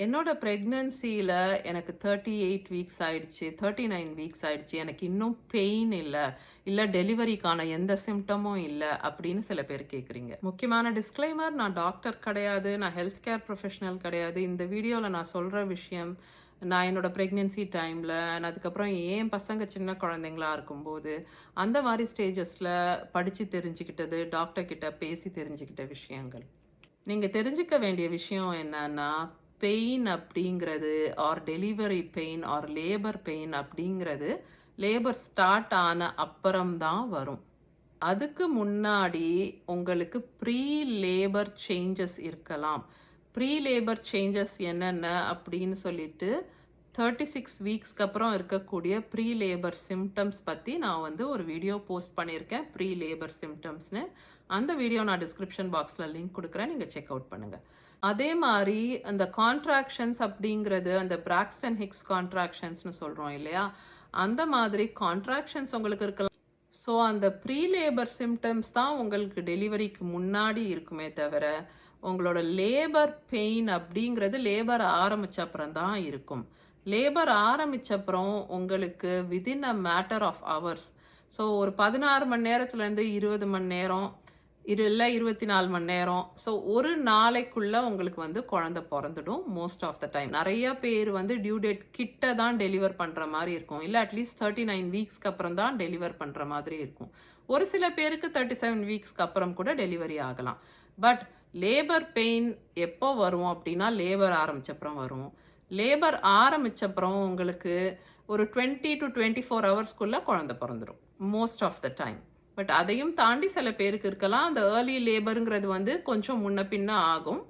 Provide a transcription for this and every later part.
என்னோட பிரெக்னன்சியில எனக்கு 38 வீக்ஸ் ஆயிடுச்சு. 39 வீக்ஸ் ஆயிடுச்சு. எனக்கு இன்னும் பெயின் இல்ல. இல்ல டெலிவரிக்கான எந்த சிம்ப்டமும் இல்ல அப்படின்னு சில பேர் கேட்குறீங்க. முக்கியமான டிஸ்க்ளைமர், நான் டாக்டர் கிடையாது. நான் ஹெல்த் கேர் ப்ரொஃபஷனல் கிடையாது. இந்த வீடியோல நான் சொல்ற விஷயம், நான் என்னோட பிரெக்னன்சி டைம்ல அதுக்கப்புறம் என் பசங்க சின்ன குழந்தைங்களா இருக்கும்போது, அந்த மாரி ஸ்டேஜஸ்ல படிச்சு தெரிஞ்சுக்கிட்டது, டாக்டர் கிட்ட பேசி தெரிஞ்சுக்கிட்ட விஷயங்கள். நீங்க தெரிஞ்சுக்க வேண்டிய விஷயம் என்னன்னா, பெயின் அப்படிங்கிறது or delivery pain or labour pain அப்படிங்கிறது லேபர் ஸ்டார்ட் ஆன அப்புறம் தான் வரும். அதுக்கு முன்னாடி உங்களுக்கு ப்ரீ லேபர் சேஞ்சஸ் இருக்கலாம். ப்ரீ லேபர் சேஞ்சஸ் என்னென்ன அப்படின்னு சொல்லிட்டு 36 வீக்ஸ்க்கு அப்புறம் இருக்கக்கூடிய ப்ரீ லேபர் சிம்டம்ஸ் பற்றி நான் வந்து ஒரு வீடியோ போஸ்ட் பண்ணியிருக்கேன். ப்ரீ லேபர் சிம்டம்ஸ்னு அந்த வீடியோ நான் டிஸ்கிரிப்ஷன் பாக்ஸில் லிங்க் கொடுக்குறேன், நீங்கள் செக் அவுட் பண்ணுங்கள். அதே மாதிரி அந்த கான்ட்ராக்ஷன்ஸ் அப்படிங்கிறது அந்த பிராக்ஸ்டன் ஹிக்ஸ் கான்ட்ராக்ஷன்ஸ்னு சொல்கிறோம் இல்லையா, அந்த மாதிரி கான்ட்ராக்ஷன்ஸ் உங்களுக்கு இருக்கலாம். ஸோ அந்த ப்ரீ லேபர் சிம்டம்ஸ் தான் உங்களுக்கு டெலிவரிக்கு முன்னாடி இருக்குமே தவிர, உங்களோட லேபர் பெயின் அப்படிங்கிறது லேபர் ஆரம்பித்த அப்புறம் தான் இருக்கும். லேபர் ஆரம்பித்த அப்புறம் உங்களுக்கு within a matter of hours, so ஒரு 16 மணி நேரத்துலேருந்து 20 மணி நேரம், இல்லை 24 மணி நேரம், ஸோ ஒரு நாளைக்குள்ள உங்களுக்கு வந்து குழந்தை பிறந்துடும் மோஸ்ட் ஆஃப் த டைம். நிறைய பேர் வந்து டியூ டேட் கிட்ட தான் டெலிவர் பண்ணுற மாதிரி இருக்கும், இல்லை அட்லீஸ்ட் 39 வீக்ஸ்க்கு அப்புறம் தான் டெலிவர் பண்ணுற மாதிரி இருக்கும். ஒரு சில பேருக்கு 37 வீக்ஸ்க்கு அப்புறம் கூட டெலிவரி ஆகலாம். பட் லேபர் பெயின் எப்போ வரும் அப்படின்னா, லேபர் ஆரம்பிச்சப்புறம் வரும். லேபர் ஆரம்பிச்சப்புறம் உங்களுக்கு ஒரு 20 to 24 ஹவர்ஸ்க்குள்ள குழந்தை பிறந்துடும் most of the time. But அதையும் தாண்டி சில பேருக்கு இருக்கலாம். அந்த ஏர்லி லேபருங்கிறது வந்து கொஞ்சம் முன்ன பின்ன ஆகும்.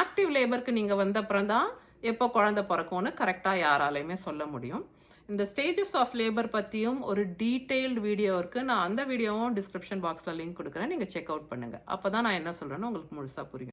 ஆக்டிவ் லேபருக்கு நீங்கள் வந்த அப்புறம் தான் எப்போ குழந்தை பிறக்கும்னு கரெக்டாக யாராலையுமே சொல்ல முடியும். இந்த ஸ்டேஜஸ் ஆஃப் லேபர் பற்றியும் ஒரு டீட்டெயில்டு வீடியோ இருக்குது. நான் அந்த வீடியோவும் டிஸ்கிரிப்ஷன் பாக்ஸில் லிங்க் கொடுக்குறேன், நீங்கள் செக் அவுட் பண்ணுங்கள். அப்போ தான் நான் என்ன சொல்கிறேன்னு உங்களுக்கு முழுசாக புரியும்.